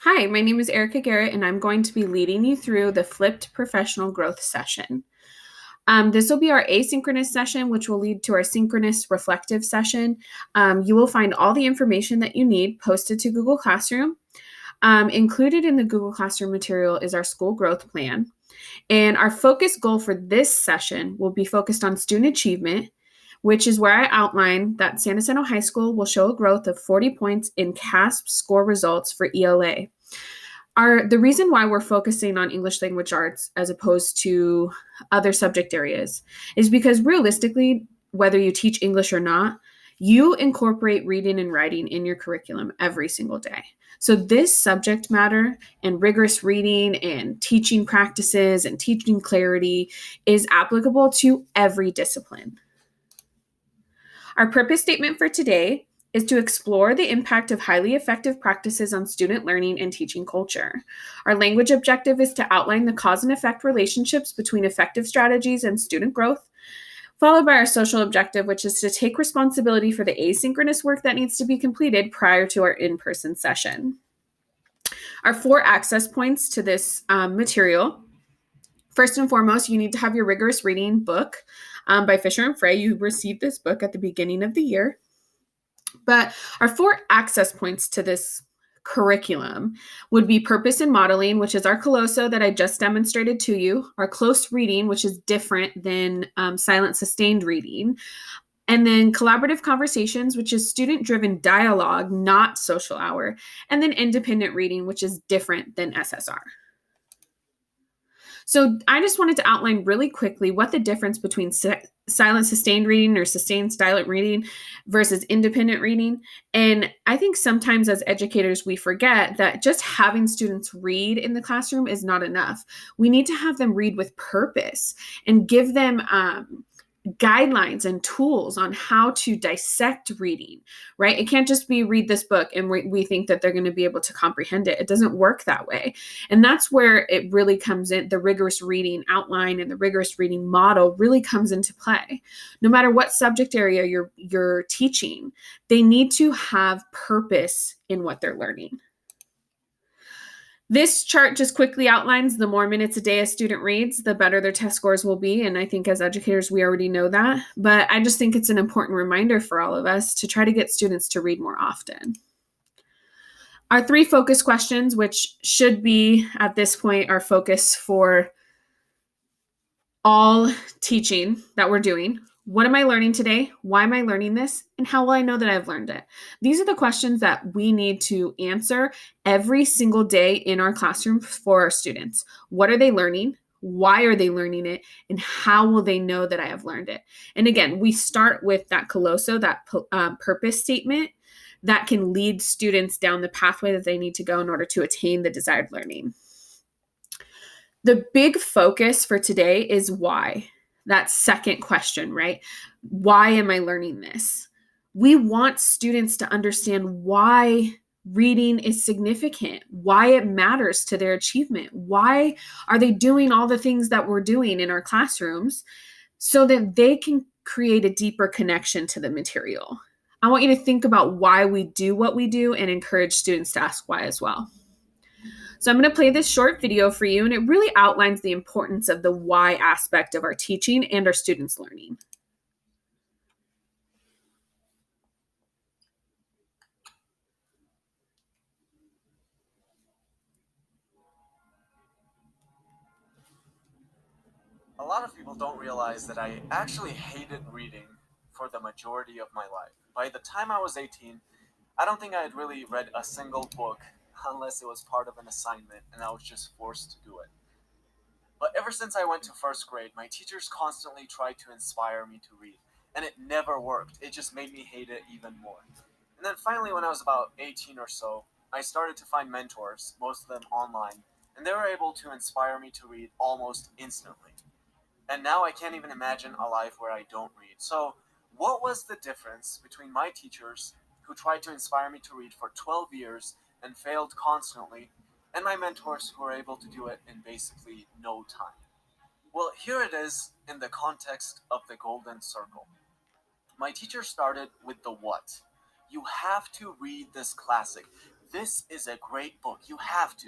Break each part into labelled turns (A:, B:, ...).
A: Hi, my name is Erica Garrett, and I'm going to be leading you through the flipped professional growth session. This will be our asynchronous session, which will lead to our synchronous reflective session. You will find all the information that you need posted to Google Classroom. Included in the Google Classroom material is our school growth plan. And our focus goal for this session will be focused on student achievement, which is where I outline that San Jacinto High School will show a growth of 40 points in CASP score results for ELA. The reason why we're focusing on English language arts as opposed to other subject areas is because realistically, whether you teach English or not, you incorporate reading and writing in your curriculum every single day. So this subject matter and rigorous reading and teaching practices and teaching clarity is applicable to every discipline. Our purpose statement for today is to explore the impact of highly effective practices on student learning and teaching culture. Our language objective is to outline the cause and effect relationships between effective strategies and student growth, followed by our social objective, which is to take responsibility for the asynchronous work that needs to be completed prior to our in-person session. Our 4 access points to this material. First and foremost, you need to have your rigorous reading book by Fisher and Frey. You received this book at the beginning of the year. But our 4 access points to this curriculum would be purpose and modeling, which is our Colosso that I just demonstrated to you, our close reading, which is different than silent sustained reading, and then collaborative conversations, which is student-driven dialogue, not social hour, and then independent reading, which is different than SSR. So I just wanted to outline really quickly what the difference between silent sustained reading or sustained silent reading versus independent reading. And I think sometimes as educators, we forget that just having students read in the classroom is not enough. We need to have them read with purpose and give them guidelines and tools on how to dissect reading, right? It can't just be read this book and we think that they're going to be able to comprehend it. It doesn't work that way. And that's where it really comes in. The rigorous reading outline and the rigorous reading model really comes into play. No matter what subject area you're teaching, they need to have purpose in what they're learning. This chart just quickly outlines the more minutes a day a student reads, the better their test scores will be. And I think as educators, we already know that. But I just think it's an important reminder for all of us to try to get students to read more often. Our 3 focus questions, which should be at this point our focus for all teaching that we're doing. What am I learning today? Why am I learning this? And how will I know that I've learned it? These are the questions that we need to answer every single day in our classroom for our students. What are they learning? Why are they learning it? And how will they know that I have learned it? And again, we start with that Colosso, that purpose statement that can lead students down the pathway that they need to go in order to attain the desired learning. The big focus for today is why. That second question, right? Why am I learning this? We want students to understand why reading is significant, why it matters to their achievement, why are they doing all the things that we're doing in our classrooms so that they can create a deeper connection to the material. I want you to think about why we do what we do and encourage students to ask why as well. So I'm going to play this short video for you, and it really outlines the importance of the why aspect of our teaching and our students' learning.
B: A lot of people don't realize that I actually hated reading for the majority of my life. By the time I was 18, I don't think I had really read a single book unless it was part of an assignment and I was just forced to do it. But ever since I went to first grade, my teachers constantly tried to inspire me to read, and it never worked. It just made me hate it even more. And then finally, when I was about 18 or so, I started to find mentors, most of them online, and they were able to inspire me to read almost instantly. And now I can't even imagine a life where I don't read. So, what was the difference between my teachers, who tried to inspire me to read for 12 years and failed constantly, and my mentors who were able to do it in basically no time? Well, here it is in the context of the Golden Circle. My teacher started with the what. You have to read this classic. this is a great book, you have to.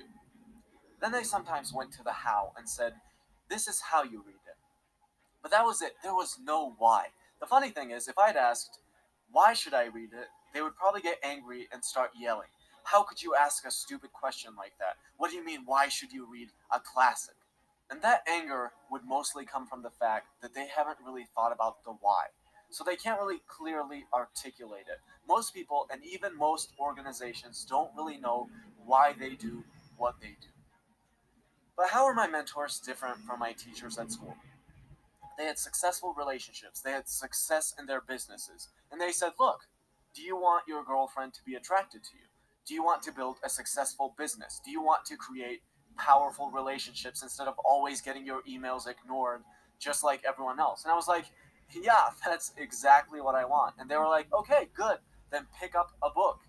B: Then they sometimes went to the how and said, this is how you read it. But that was it. There was no why. The funny thing is, if I'd asked, why should I read it? They would probably get angry and start yelling. How could you ask a stupid question like that? What do you mean, why should you read a classic? And that anger would mostly come from the fact that they haven't really thought about the why. So they can't really clearly articulate it. Most people, and even most organizations, don't really know why they do what they do. But how are my mentors different from my teachers at school? They had successful relationships, they had success in their businesses, and they said, look, do you want your girlfriend to be attracted to you? Do you want to build a successful business? Do you want to create powerful relationships instead of always getting your emails ignored just like everyone else? And I was like, yeah, that's exactly what I want. And they were like, okay, good, then pick up a book.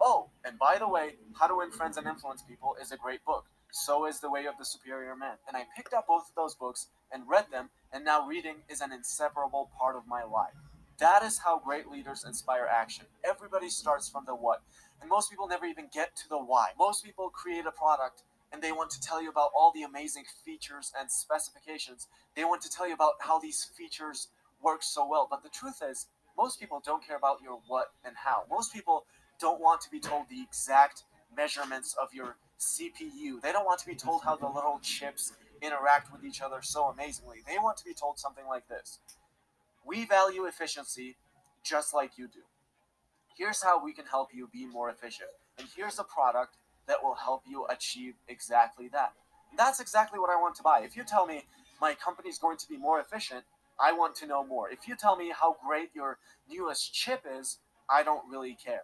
B: Oh, and by the way, How to Win Friends and Influence People is a great book. So is The Way of the Superior Man. And I picked up both of those books and read them, and now reading is an inseparable part of my life. That is how great leaders inspire action. Everybody starts from the what, and most people never even get to the why. Most people create a product and they want to tell you about all the amazing features and specifications. They want to tell you about how these features work so well. But the truth is, most people don't care about your what and how. Most people don't want to be told the exact measurements of your CPU. They don't want to be told how the little chips interact with each other so amazingly. They want to be told something like this: we value efficiency just like you do. Here's how we can help you be more efficient. And here's a product that will help you achieve exactly that. And that's exactly what I want to buy. If you tell me my company is going to be more efficient, I want to know more. If you tell me how great your newest chip is, I don't really care.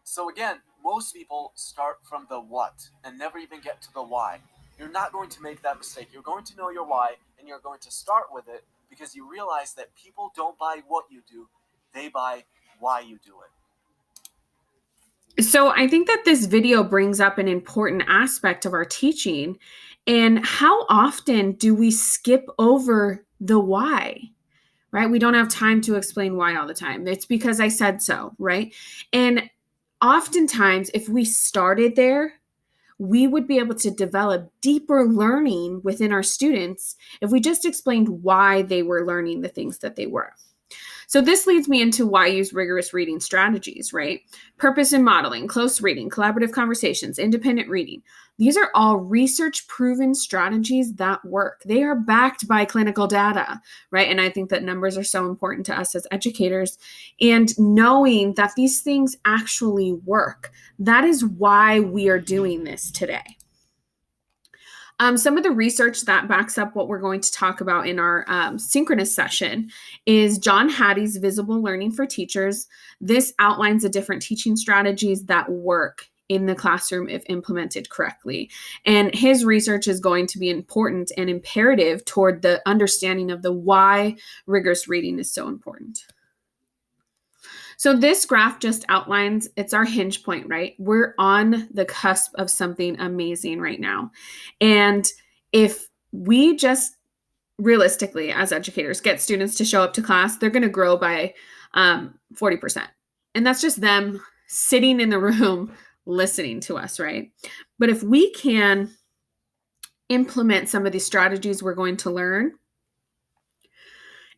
B: So again, most people start from the what and never even get to the why. You're not going to make that mistake. You're going to know your why and you're going to start with it because you realize that people don't buy what you do, they buy why you do it.
A: So I think that this video brings up an important aspect of our teaching. And how often do we skip over the why? Right? We don't have time to explain why all the time. It's because I said so, right? And oftentimes, if we started there, we would be able to develop deeper learning within our students if we just explained why they were learning the things that they were. So this leads me into why use rigorous reading strategies, right? Purpose and modeling, close reading, collaborative conversations, independent reading. These are all research-proven strategies that work. They are backed by clinical data, right? And I think that numbers are so important to us as educators. And knowing that these things actually work, that is why we are doing this today. Some of the research that backs up what we're going to talk about in our synchronous session is John Hattie's Visible Learning for Teachers. This outlines the different teaching strategies that work in the classroom if implemented correctly. And his research is going to be important and imperative toward the understanding of the why rigorous reading is so important. So this graph just outlines, it's our hinge point, right? We're on the cusp of something amazing right now. And if we just realistically, as educators, get students to show up to class, they're going to grow by 40%. And that's just them sitting in the room listening to us, right? But if we can implement some of these strategies we're going to learn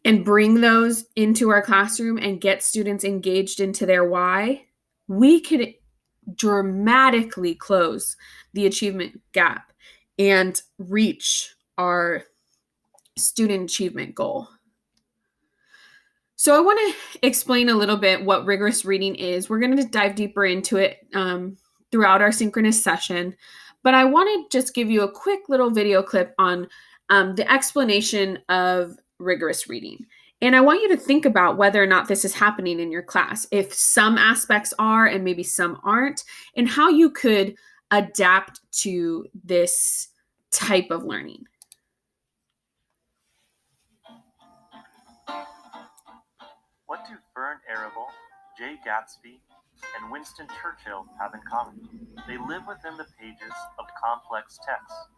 A: and bring those into our classroom and get students engaged into their why, we could dramatically close the achievement gap and reach our student achievement goal. So I want to explain a little bit what rigorous reading is. We're going to dive deeper into it throughout our synchronous session, but I want to just give you a quick little video clip on the explanation of rigorous reading. And I want you to think about whether or not this is happening in your class, if some aspects are and maybe some aren't, and how you could adapt to this type of learning.
B: What do Fern Arable, Jay Gatsby, and Winston Churchill have in common? They live within the pages of complex texts.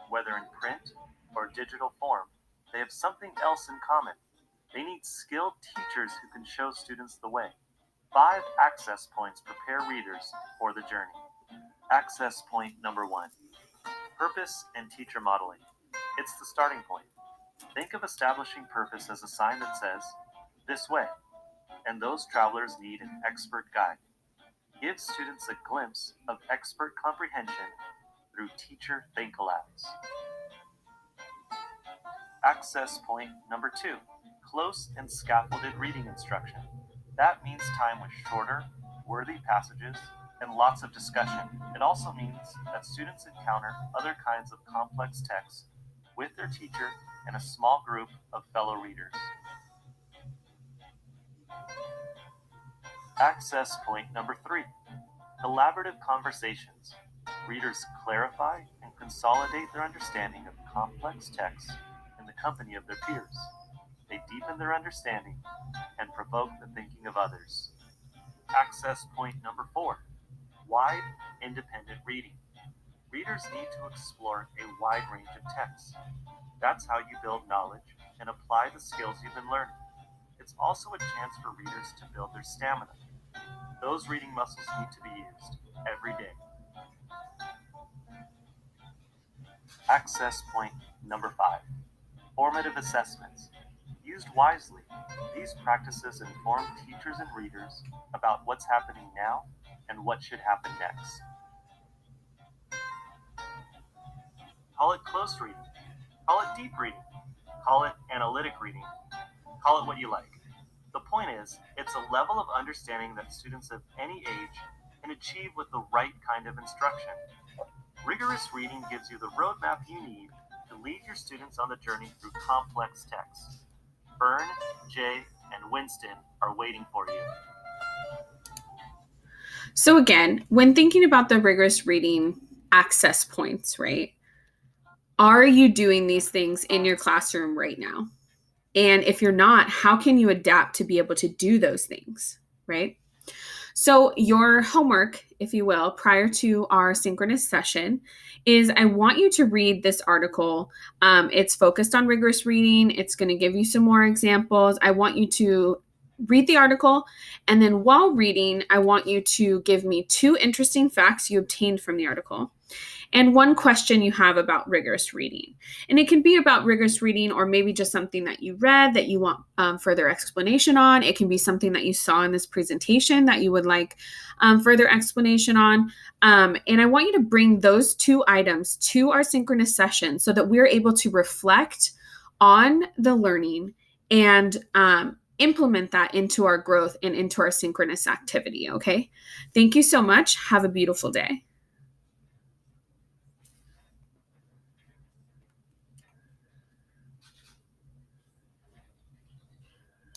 B: Whether in print or digital form, they have something else in common. They need skilled teachers who can show students the way. 5 access points prepare readers for the journey. Access point number 1. Purpose and teacher modeling. It's the starting point. Think of establishing purpose as a sign that says, this way, and those travelers need an expert guide. Give students a glimpse of expert comprehension through teacher think alouds. Access point number 2. Close and scaffolded reading instruction. That means time with shorter, worthy passages and lots of discussion. It also means that students encounter other kinds of complex texts with their teacher and a small group of fellow readers. Access point number 3. Collaborative conversations. Readers clarify and consolidate their understanding of complex texts in the company of their peers. They deepen their understanding and provoke the thinking of others. Access point number 4. Wide, independent reading. Readers need to explore a wide range of texts. That's how you build knowledge and apply the skills you've been learning. It's also a chance for readers to build their stamina. Those reading muscles need to be used every day. Access point number 5. Formative assessments. Used wisely, these practices inform teachers and readers about what's happening now and what should happen next. Call it close reading, call it deep reading, call it analytic reading, call it what you like. The point is, it's a level of understanding that students of any age can achieve with the right kind of instruction. Rigorous reading gives you the roadmap you need to lead your students on the journey through complex texts. Fern, Jay, and Winston are waiting for you.
A: So again, when thinking about the rigorous reading access points, right? Are you doing these things in your classroom right now? And if you're not, how can you adapt to be able to do those things, right? So your homework, if you will, prior to our synchronous session is I want you to read this article. It's focused on rigorous reading. It's going to give you some more examples. I want you to read the article. And then while reading, I want you to give me 2 interesting facts you obtained from the article and 1 question you have about rigorous reading. And it can be about rigorous reading or maybe just something that you read that you want further explanation on. It can be something that you saw in this presentation that you would like further explanation on. And I want you to bring those 2 items to our synchronous session so that we're able to reflect on the learning and implement that into our growth and into our synchronous activity, okay? Thank you so much. Have a beautiful day.